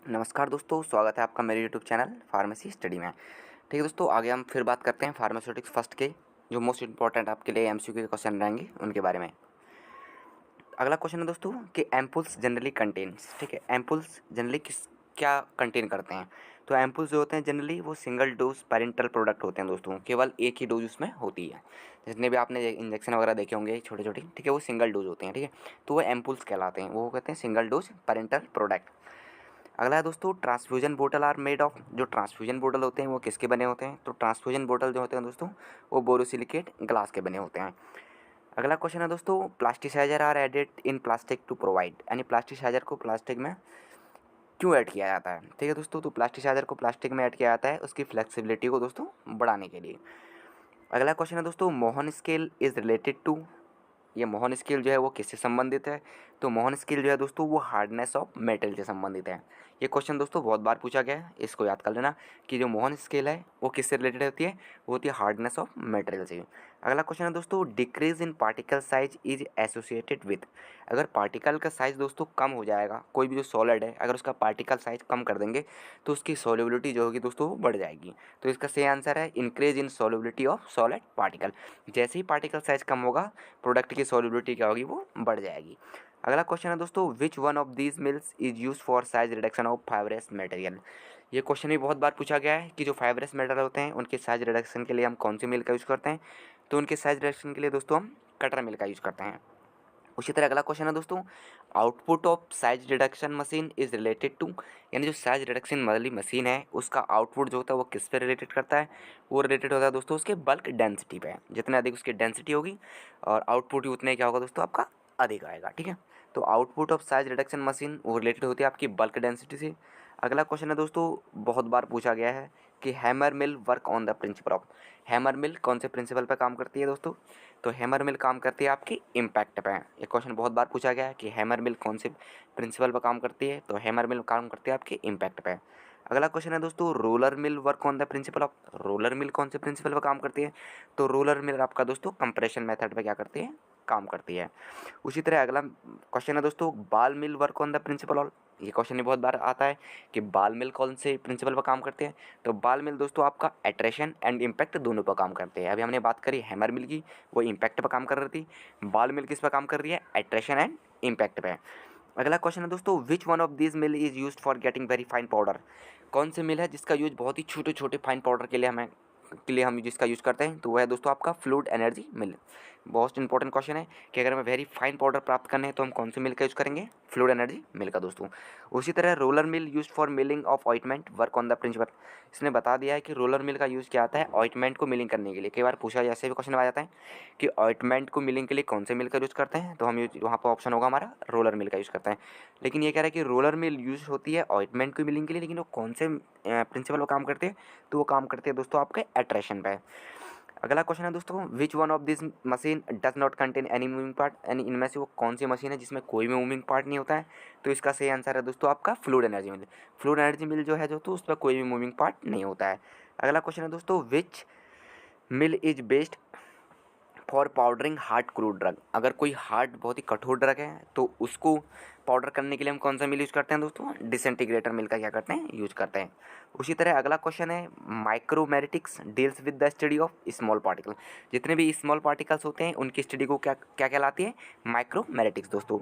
नमस्कार दोस्तों, स्वागत है आपका मेरे यूट्यूब चैनल फार्मेसी स्टडी में। ठीक है दोस्तों, आगे हम फिर बात करते हैं फार्मास्यूटिक्स फर्स्ट के जो मोस्ट इंपॉर्टेंट आपके लिए एमसीक्यू के क्वेश्चन रहेंगे उनके बारे में। अगला क्वेश्चन है दोस्तों कि एम्पुल्स जनरली कंटेन्स, ठीक है, एम्पुल्स जनरली क्या कंटेन करते हैं। तो एम्पुल्स जो होते हैं जनरली वो सिंगल डोज पेरेंटल प्रोडक्ट होते हैं दोस्तों, केवल एक ही डोज उसमें होती है। जितने भी आपने इंजेक्शन वगैरह देखे होंगे छोटे छोटे, ठीक है, वो सिंगल डोज होते हैं, ठीक है। तो वो एम्पुल्स कहलाते हैं, वो कहते हैं सिंगल डोज पेरेंटल प्रोडक्ट। अगला है दोस्तों ट्रांसफ्यूजन बोतल आर मेड ऑफ। जो ट्रांसफ्यूजन बोतल होते हैं वो किसके बने होते हैं। तो ट्रांसफ्यूजन बोतल जो होते हैं दोस्तों वो बोरोसिलिकेट ग्लास के बने होते हैं। अगला क्वेश्चन है दोस्तों plasticiser are added in plastic to provide, यानी प्लास्टिसाइजर को प्लास्टिक में क्यों ऐड किया जाता है। ठीक है दोस्तों, तो प्लास्टिसाइजर को प्लास्टिक में ऐड किया जाता है उसकी फ्लेक्सिबिलिटी को दोस्तों बढ़ाने के लिए। अगला क्वेश्चन है दोस्तों Mohs scale is related to. ये मोहन स्केल जो है वो किससे संबंधित है। तो मोहन स्केल जो है दोस्तों वो हार्डनेस ऑफ मेटल से संबंधित है। ये क्वेश्चन दोस्तों बहुत बार पूछा गया है, इसको याद कर लेना कि जो मोहन स्केल है वो किससे रिलेटेड होती है, वो होती है हार्डनेस ऑफ मेटेरियल से। अगला क्वेश्चन है दोस्तों decrease in particle size is associated with. अगर पार्टिकल का साइज दोस्तों कम हो जाएगा, कोई भी जो सॉलिड है अगर उसका पार्टिकल साइज कम कर देंगे तो उसकी सॉल्युबिलिटी जो होगी दोस्तों वो बढ़ जाएगी। तो इसका सही आंसर है increase in solubility of solid particle. जैसे ही पार्टिकल साइज कम होगा प्रोडक्ट की सॉल्युबिलिटी क्या होगी, वो बढ़ जाएगी। अगला क्वेश्चन है दोस्तों which one of these mills is use for size reduction of fibrous material. ये क्वेश्चन भी बहुत बार पूछा गया है कि जो फाइब्रस मटेरियल होते हैं उनके साइज रिडक्शन के लिए हम कौन सी मिल का यूज़ करते हैं। तो उनके साइज रिडक्शन के लिए दोस्तों हम कटर मिल का यूज़ करते हैं। उसी तरह अगला क्वेश्चन है दोस्तों output of size reduction machine is related to, यानी जो साइज रिडक्शन वाली मशीन है उसका आउटपुट जो होता है वो किस पे रिलेटेड करता है। वो रिलेटेड होता है दोस्तों उसके बल्क डेंसिटी पे। जितने अधिक उसकी डेंसिटी होगी और आउटपुट ही उतने क्या होगा दोस्तों आपका अधिक आएगा। ठीक है, तो output of size reduction machine वो रिलेटेड होती है आपकी बल्क डेंसिटी से। अगला क्वेश्चन है दोस्तों बहुत बार पूछा गया है कि hammer mill work on the principle of. Hammer mill कौन से प्रिंसिपल पे काम करती है दोस्तों। तो हैमर मिल काम करती है आपकी इम्पैक्ट पे। ये क्वेश्चन बहुत बार पूछा गया है कि हैमर मिल कौन से प्रिंसिपल पर काम करती है। तो हैमर मिल काम करती है आपकी इम्पैक्ट पे। अगला क्वेश्चन है दोस्तों roller mill work on the principle of. Roller mill कौन से प्रिंसिपल पर काम करती है। तो रोलर मिल आपका दोस्तों कंप्रेशन मेथड पे क्या करती है, काम करती है। उसी तरह अगला क्वेश्चन है दोस्तों ball mill work on the principle of. ये क्वेश्चन भी बहुत बार आता है कि बाल मिल कौन से प्रिंसिपल पर काम करते हैं। तो बाल मिल दोस्तों आपका एट्रेशन एंड इम्पैक्ट दोनों पर काम करते हैं। अभी हमने बात करी हैमर मिल की, वो इम्पैक्ट पर काम कर रही थी। बाल मिल किस पर काम कर रही है, एट्रेशन एंड इम्पैक्ट पे। अगला क्वेश्चन है दोस्तों which one of this mill is used for getting very fine powder. कौन से मिल है जिसका यूज बहुत ही छोटे छोटे फाइन पाउडर के लिए हम जिसका यूज़ करते हैं। तो वह है दोस्तों आपका फ्लूइड एनर्जी मिल। बहुत इंपॉर्टेंट क्वेश्चन है कि अगर हमें वेरी फाइन पाउडर प्राप्त करने हैं तो हम कौन से मिल का यूज़ करेंगे, फ्लूइड एनर्जी मिल का दोस्तों। उसी तरह roller mill use for milling of ointment work on the principle. इसने बता दिया है कि रोलर मिल का यूज़ क्या आता है ऑइंटमेंट को मिलिंग करने के लिए। कई बार पूछा ऐसे भी क्वेश्चन आ जाता है कि ऑइंटमेंट को मिलिंग के लिए कौन से मिल का यूज़ करते हैं। तो हम वहाँ पर ऑप्शन होगा हमारा रोलर मिल का यूज़ करते हैं। लेकिन ये कह रहा है कि रोलर मिल यूज़ होती है ऑइंटमेंट को मिलिंग के लिए, लेकिन वो कौन से प्रिंसिपल पर काम करते हैं। तो वो काम करते हैं दोस्तों आपके एट्रेशन पे। अगला क्वेश्चन है दोस्तों which one of this machine does not contain any moving part, यानी इनमें से वो कौन सी मशीन है जिसमें कोई भी मूविंग पार्ट नहीं होता है। तो इसका सही आंसर है दोस्तों आपका फ्लूइड एनर्जी मिल। फ्लूइड एनर्जी मिल जो है दोस्तों उस पर कोई भी मूविंग पार्ट नहीं होता है। अगला क्वेश्चन है दोस्तों which mill is based for powdering hard crude drug. अगर कोई हार्ड बहुत ही कठोर ड्रग है तो उसको पाउडर करने के लिए हम कौन सा मिल यूज़ करते हैं दोस्तों, डिसइंटीग्रेटर मिल का क्या करते हैं, यूज़ करते हैं। उसी तरह अगला क्वेश्चन है माइक्रोमेटिक्स deals with the study of small particle. जितने भी स्मॉल पार्टिकल्स होते हैं उनकी स्टडी को क्या क्या कहलाती है, माइक्रोमेटिक्स दोस्तों।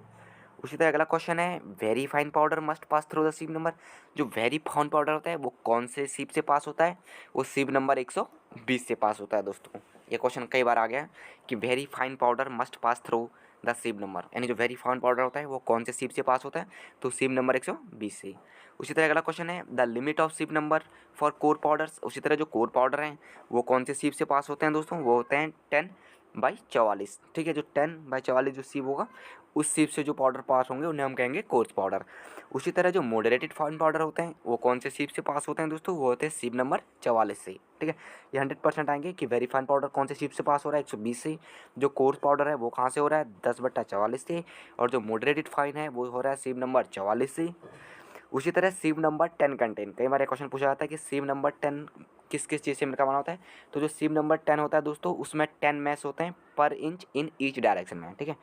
उसी तरह अगला क्वेश्चन है very fine powder must pass through the ship number. जो वेरी फाइन पाउडर होता है वो कौन से सीप से पास होता है, वो सीप नंबर 120 से पास होता है दोस्तों। ये क्वेश्चन कई बार आ गया कि very fine powder must pass through the ship number, यानी जो वेरी फाइन पाउडर होता है वो कौन से सीप से पास होता है। तो सीप नंबर 120 से। उसी तरह अगला क्वेश्चन है द लिमिट ऑफ सीप नंबर फॉर कोर पाउडर्स। उसी तरह जो कोर पाउडर हैं वो कौन से सीप से पास होते हैं दोस्तों, वो होते हैं 10/44। ठीक है, जो 10/44 जो सीप होगा उस सीप से जो पाउडर पास होंगे उन्हें हम कहेंगे कोर्स पाउडर। उसी तरह जो मॉडरेटेड फाइन पाउडर होते हैं वो कौन से सीप से पास होते हैं दोस्तों, वो होते हैं सीप नंबर 44 से। ठीक है, ये 100% आएंगे कि वेरी फाइन पाउडर कौन से सीप से पास हो रहा है, 120 से। जो कोर्स पाउडर है वो कहाँ से हो रहा है, 10/44 से। और जो मॉडरेटेड फाइन है वो हो रहा है सीप नंबर 44 से। उसी तरह सीप नंबर 10 कंटेन, कई बार ये क्वेश्चन पूछा जाता है कि सीप नंबर 10 किस किस चीज़ से मिलकर बना होता है। तो जो सीप नंबर 10 होता है दोस्तों उसमें 10 मैस होते हैं पर इंच इन ईच डायरेक्शन में। ठीक है,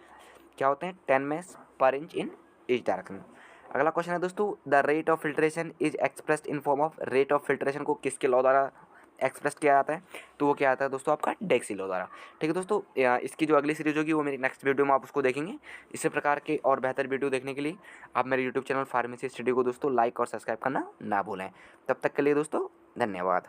क्या होते हैं, 10 मैस पर इंच इन ईच डायरेक्शन। अगला क्वेश्चन है दोस्तों, the rate of filtration is expressed in form of, rate of filtration को किसके लॉ द्वारा एक्सप्रेस किया जाता है? तो वो क्या आता है दोस्तों, आपका डेक्सी लॉ द्वारा। ठीक है दोस्तों, इसकी जो अगली सीरीज होगी वो मेरी नेक्स्ट वीडियो में आप उसको देखेंगे। इसी प्रकार के और बेहतर वीडियो देखने के लिए आप मेरे यूट्यूब चैनल फार्मेसी स्टडी को दोस्तों लाइक और सब्सक्राइब करना ना भूलें। तब तक के लिए दोस्तों धन्यवाद।